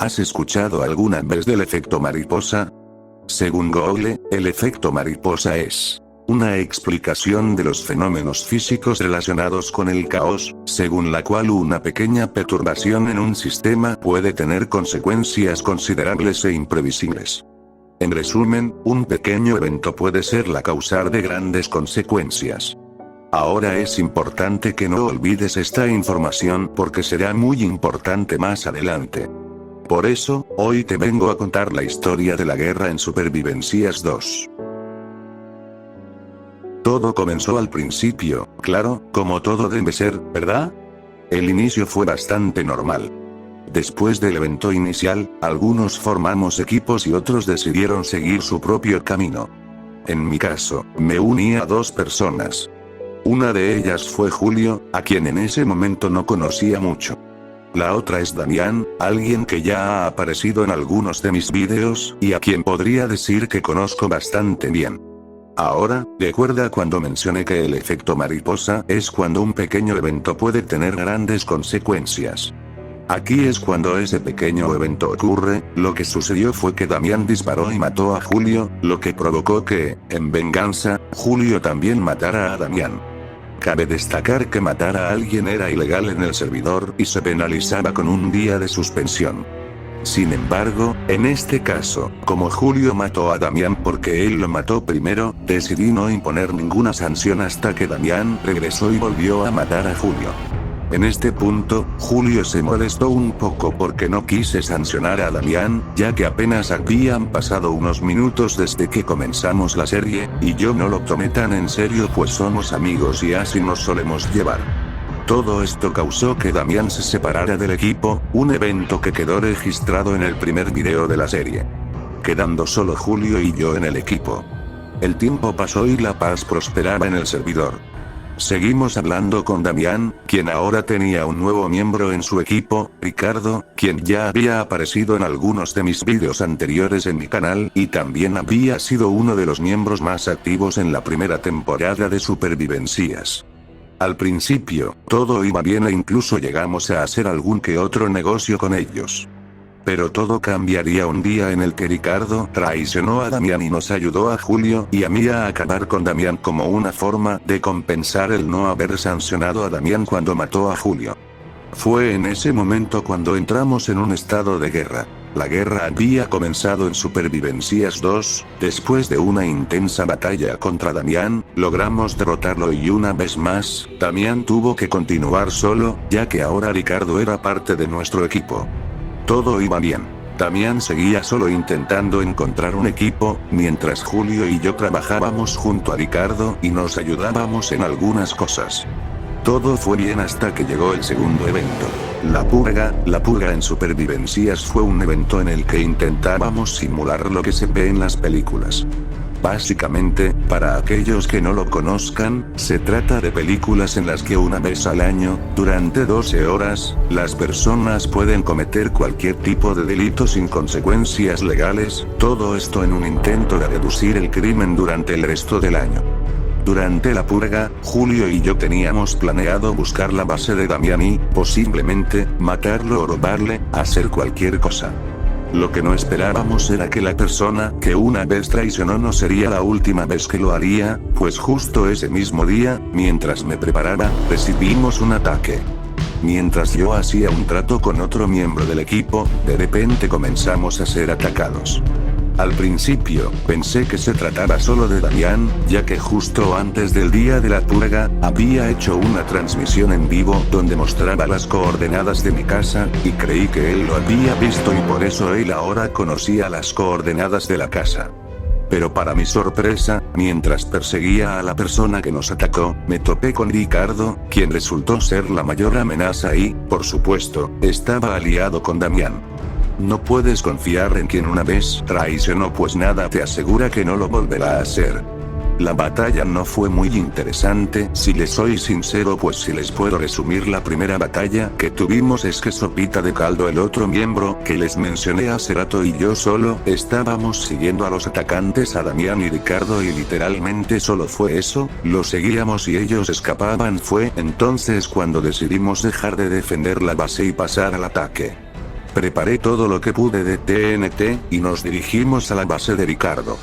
¿Has escuchado alguna vez del efecto mariposa? Según Google, el efecto mariposa es una explicación de los fenómenos físicos relacionados con el caos, según la cual una pequeña perturbación en un sistema puede tener consecuencias considerables e imprevisibles. En resumen, un pequeño evento puede ser la causa de grandes consecuencias. Ahora es importante que no olvides esta información porque será muy importante más adelante. Por eso, hoy te vengo a contar la historia de la guerra en Supervivencias 2. Todo comenzó al principio, claro, como todo debe ser, ¿verdad? El inicio fue bastante normal. Después del evento inicial, algunos formamos equipos y otros decidieron seguir su propio camino. En mi caso, me uní a dos personas. Una de ellas fue Julio, a quien en ese momento no conocía mucho. La otra es Damián, alguien que ya ha aparecido en algunos de mis vídeos, y a quien podría decir que conozco bastante bien. Ahora, recuerda cuando mencioné que el efecto mariposa es cuando un pequeño evento puede tener grandes consecuencias. Aquí es cuando ese pequeño evento ocurre. Lo que sucedió fue que Damián disparó y mató a Julio, lo que provocó que, en venganza, Julio también matara a Damián. Cabe destacar que matar a alguien era ilegal en el servidor y se penalizaba con un día de suspensión. Sin embargo, en este caso, como Julio mató a Damián porque él lo mató primero, decidí no imponer ninguna sanción hasta que Damián regresó y volvió a matar a Julio. En este punto, Julio se molestó un poco porque no quise sancionar a Damián, ya que apenas habían pasado unos minutos desde que comenzamos la serie, y yo no lo tomé tan en serio pues somos amigos y así nos solemos llevar. Todo esto causó que Damián se separara del equipo, un evento que quedó registrado en el primer video de la serie. Quedando solo Julio y yo en el equipo. El tiempo pasó y la paz prosperaba en el servidor. Seguimos hablando con Damián, quien ahora tenía un nuevo miembro en su equipo, Ricardo, quien ya había aparecido en algunos de mis vídeos anteriores en mi canal y también había sido uno de los miembros más activos en la primera temporada de Supervivencias. Al principio, todo iba bien e incluso llegamos a hacer algún que otro negocio con ellos. Pero todo cambiaría un día en el que Ricardo traicionó a Damián y nos ayudó a Julio y a mí a acabar con Damián como una forma de compensar el no haber sancionado a Damián cuando mató a Julio. Fue en ese momento cuando entramos en un estado de guerra. La guerra había comenzado en Supervivencias 2, después de una intensa batalla contra Damián, logramos derrotarlo y una vez más, Damián tuvo que continuar solo, ya que ahora Ricardo era parte de nuestro equipo. Todo iba bien. Damián seguía solo intentando encontrar un equipo, mientras Julio y yo trabajábamos junto a Ricardo y nos ayudábamos en algunas cosas. Todo fue bien hasta que llegó el segundo evento. La purga en Supervivencias fue un evento en el que intentábamos simular lo que se ve en las películas. Básicamente, para aquellos que no lo conozcan, se trata de películas en las que una vez al año, durante 12 horas, las personas pueden cometer cualquier tipo de delito sin consecuencias legales, todo esto en un intento de reducir el crimen durante el resto del año. Durante la purga, Julio y yo teníamos planeado buscar la base de Damián y, posiblemente, matarlo o robarle, hacer cualquier cosa. Lo que no esperábamos era que la persona que una vez traicionó no sería la última vez que lo haría, pues justo ese mismo día, mientras me preparaba, recibimos un ataque. Mientras yo hacía un trato con otro miembro del equipo, de repente comenzamos a ser atacados. Al principio, pensé que se trataba solo de Damián, ya que justo antes del día de la purga, había hecho una transmisión en vivo donde mostraba las coordenadas de mi casa, y creí que él lo había visto y por eso él ahora conocía las coordenadas de la casa. Pero para mi sorpresa, mientras perseguía a la persona que nos atacó, me topé con Ricardo, quien resultó ser la mayor amenaza y, por supuesto, estaba aliado con Damián. No puedes confiar en quien una vez traicionó pues nada te asegura que no lo volverá a hacer. La batalla no fue muy interesante, si les soy sincero, pues si les puedo resumir la primera batalla que tuvimos es que sopita de caldo el otro miembro que les mencioné hace rato y yo solo estábamos siguiendo a los atacantes a Damián y Ricardo y literalmente solo fue eso, los seguíamos y ellos escapaban. Fue entonces cuando decidimos dejar de defender la base y pasar al ataque. Preparé todo lo que pude de TNT, y nos dirigimos a la base de Ricardo.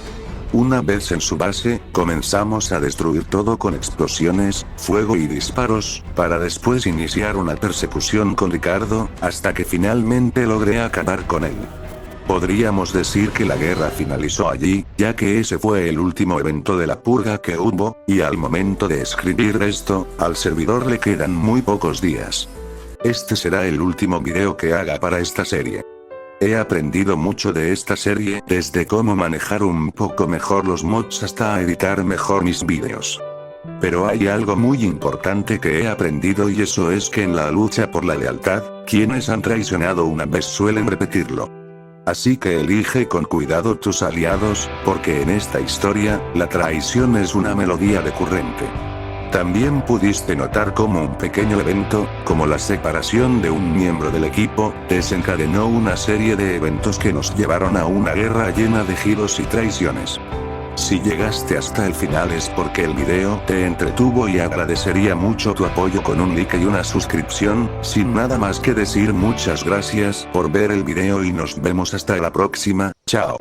Una vez en su base, comenzamos a destruir todo con explosiones, fuego y disparos, para después iniciar una persecución con Ricardo, hasta que finalmente logré acabar con él. Podríamos decir que la guerra finalizó allí, ya que ese fue el último evento de la purga que hubo, y al momento de escribir esto, al servidor le quedan muy pocos días. Este será el último video que haga para esta serie. He aprendido mucho de esta serie, desde cómo manejar un poco mejor los mods hasta editar mejor mis vídeos. Pero hay algo muy importante que he aprendido, y eso es que en la lucha por la lealtad, quienes han traicionado una vez suelen repetirlo. Así que elige con cuidado tus aliados, porque en esta historia, la traición es una melodía recurrente. También pudiste notar cómo un pequeño evento, como la separación de un miembro del equipo, desencadenó una serie de eventos que nos llevaron a una guerra llena de giros y traiciones. Si llegaste hasta el final es porque el video te entretuvo, y agradecería mucho tu apoyo con un like y una suscripción. Sin nada más que decir, muchas gracias por ver el video y nos vemos hasta la próxima, chao.